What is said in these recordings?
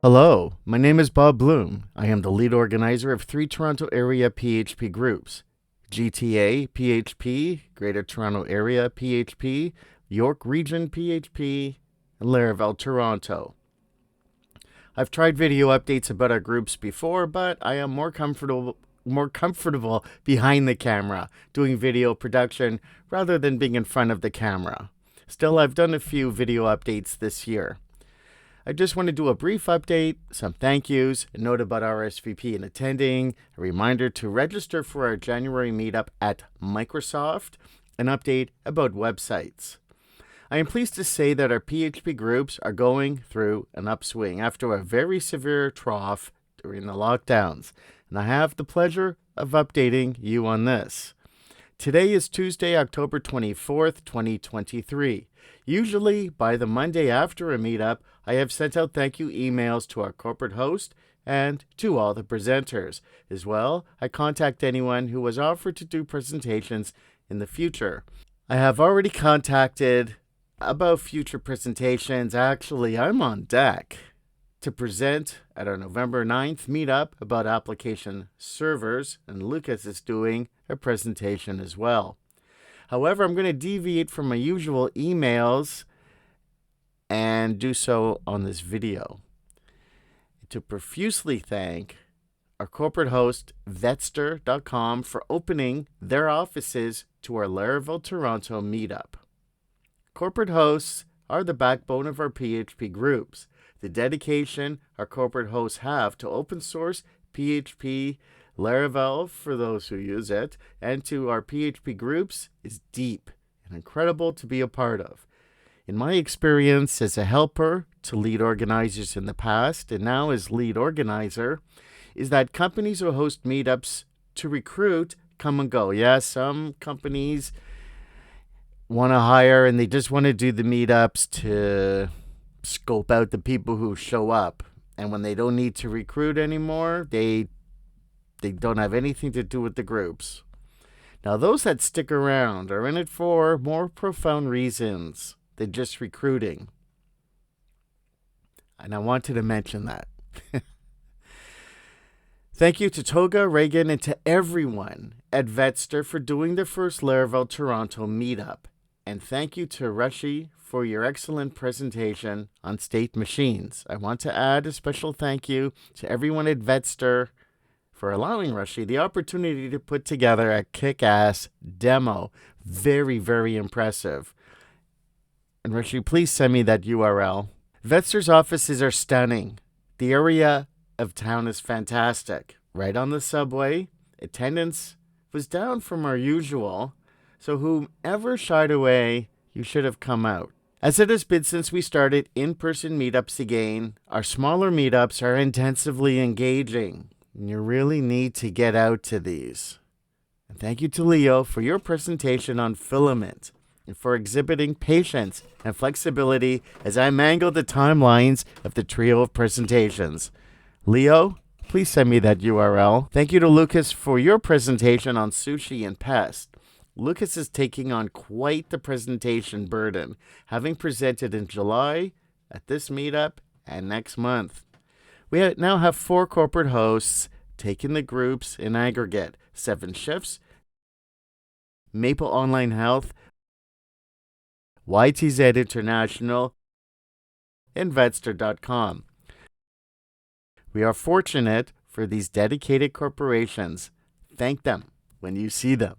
Hello, my name is Bob Bloom. I am the lead organizer of three Toronto area PHP groups: GTA PHP, Greater Toronto Area PHP, York Region PHP, and Laravel Toronto. I've tried video updates about our groups before, but I am more comfortable behind the camera doing video production rather than being in front of the camera. Still, I've done a few video updates this year. I just want to do a brief update, some thank yous, a note about RSVP and attending, a reminder to register for our January meetup at Microsoft, an update about websites. I am pleased to say that our PHP groups are going through an upswing after a very severe trough during the lockdowns, and I have the pleasure of updating you on this. Today is Tuesday, October 24th, 2023. Usually, by the Monday after a meetup, I have sent out thank you emails to our corporate host and to all the presenters. As well, I contact anyone who was offered to do presentations in the future. I have already contacted about future presentations. Actually, I'm on deck to present at our November 9th meetup about application servers, and Lucas is doing a presentation as well. However, I'm going to deviate from my usual emails and do so on this video to profusely thank our corporate host, Vetster.com, for opening their offices to our Laravel Toronto meetup. Corporate hosts are the backbone of our PHP groups. The dedication our corporate hosts have to open source PHP, Laravel for those who use it, and to our PHP groups is deep and incredible to be a part of. In my experience as a helper to lead organizers in the past, and now as lead organizer, is that companies who host meetups to recruit come and go. Yes, some companies want to hire and they just want to do the meetups to scope out the people who show up. And when they don't need to recruit anymore, they don't have anything to do with the groups. Now, those that stick around are in it for more profound reasons than just recruiting. And I wanted to mention that. Thank you to Toga, Reagan, and to everyone at Vetster for doing the first Laravel Toronto meetup. And thank you to Rushy for your excellent presentation on state machines. I want to add a special thank you to everyone at Vetster for allowing Rushy the opportunity to put together a kick-ass demo. Very, very impressive. And Rushy, please send me that URL. Vetster's offices are stunning. The area of town is fantastic. Right on the subway. Attendance was down from our usual, so whomever shied away, you should have come out. As it has been since we started in-person meetups again, our smaller meetups are intensively engaging. And you really need to get out to these. And thank you to Leo for your presentation on Filament and for exhibiting patience and flexibility as I mangled the timelines of the trio of presentations. Leo, please send me that URL. Thank you to Lucas for your presentation on sushi and pest. Lucas is taking on quite the presentation burden, having presented in July, at this meetup, and next month. We now have 4 corporate hosts taking the groups in aggregate: 7 Shifts, Maple Online Health, YTZ International, and Vetster.com. We are fortunate for these dedicated corporations. Thank them when you see them.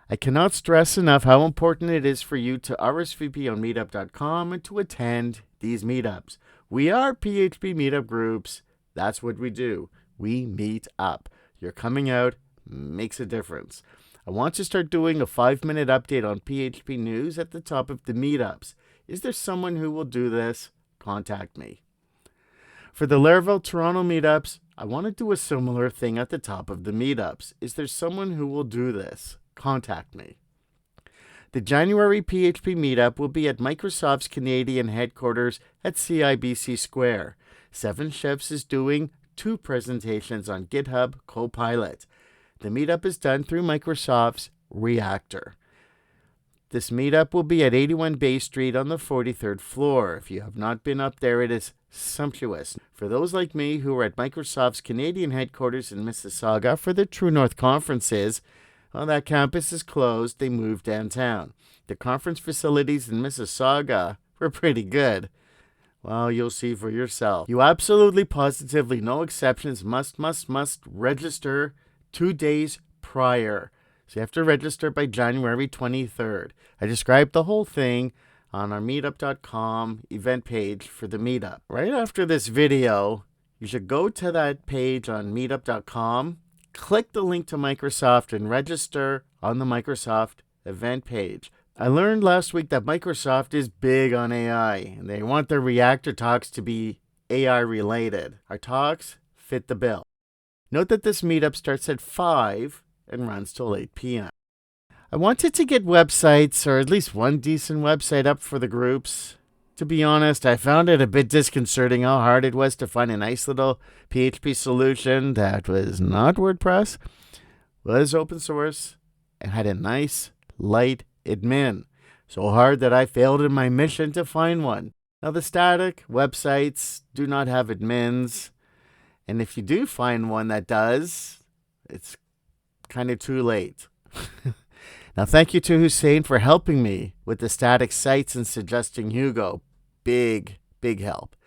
I cannot stress enough how important it is for you to RSVP on meetup.com and to attend these meetups. We are PHP meetup groups. That's what we do. We meet up. Your coming out makes a difference. I want to start doing a 5-minute update on PHP news at the top of the meetups. Is there someone who will do this? Contact me. For the Laravel Toronto meetups, I want to do a similar thing at the top of the meetups. Is there someone who will do this? Contact me. The January PHP meetup will be at Microsoft's Canadian headquarters at CIBC Square. 7 Chefs is doing 2 presentations on GitHub Copilot. The meetup is done through Microsoft's Reactor. This meetup will be at 81 Bay Street on the 43rd floor. If you have not been up there, it is sumptuous. For those like me who are at Microsoft's Canadian headquarters in Mississauga for the True North conferences, well, that campus is closed. They moved downtown. The conference facilities in Mississauga were pretty good. Well, you'll see for yourself. You absolutely, positively, no exceptions, must register 2 days prior. So you have to register by January 23rd. I described the whole thing on our meetup.com event page for the meetup. Right after this video, you should go to that page on meetup.com, click the link to Microsoft, and register on the Microsoft event page. I learned last week that Microsoft is big on AI, and they want their Reactor talks to be AI related. Our talks fit the bill. Note that this meetup starts at 5 and runs till 8 p.m. I wanted to get websites, or at least one decent website up for the groups. To be honest, I found it a bit disconcerting how hard it was to find a nice little PHP solution that was not WordPress, was open source, and had a nice, light admin. So hard that I failed in my mission to find one. Now, the static websites do not have admins, and if you do find one that does, it's kind of too late. Now, thank you to Hussein for helping me with the static sites and suggesting Hugo. Big help.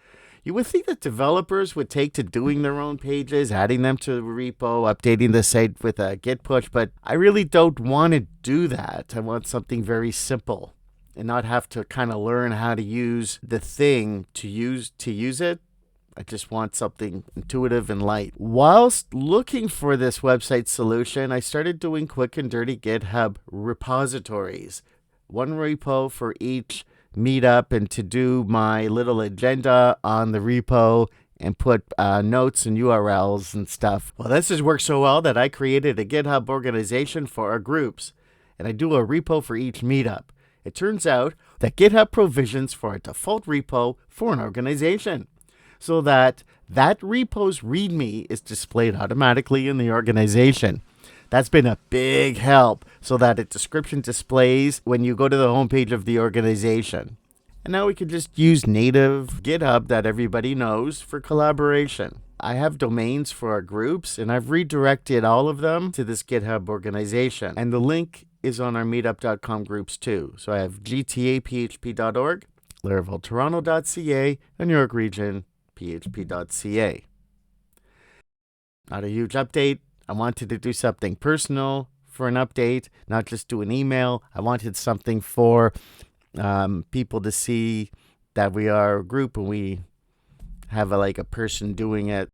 You would think that developers would take to doing their own pages, adding them to the repo, updating the site with a git push, but I really don't want to do that. I want something very simple and not have to kind of learn how to use the thing to use it. I just want something intuitive and light. Whilst looking for this website solution, I started doing quick and dirty GitHub repositories. One repo for each meetup, and to do my little agenda on the repo and put notes and URLs and stuff. Well, this has worked so well that I created a GitHub organization for our groups, and I do a repo for each meetup. It turns out that GitHub provisions for a default repo for an organization, so that repo's README is displayed automatically in the organization. That's been a big help, so that its description displays when you go to the homepage of the organization. And now we can just use native GitHub that everybody knows for collaboration. I have domains for our groups, and I've redirected all of them to this GitHub organization. And the link is on our meetup.com groups too. So I have gtaphp.org, LaravelToronto.ca, and New York Region php.ca. Not a huge update. I wanted to do something personal for an update, not just do an email. I wanted something for people to see that we are a group and we have a person doing it.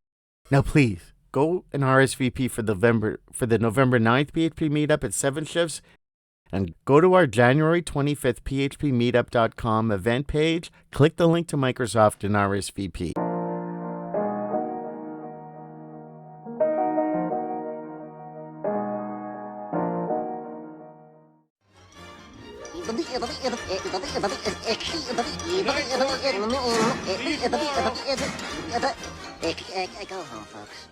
Now, please go and RSVP for the November 9th PHP meetup at 7 shifts, and go to our January 25th phpmeetup.com event page. Click the link to Microsoft and RSVP. Go home, folks.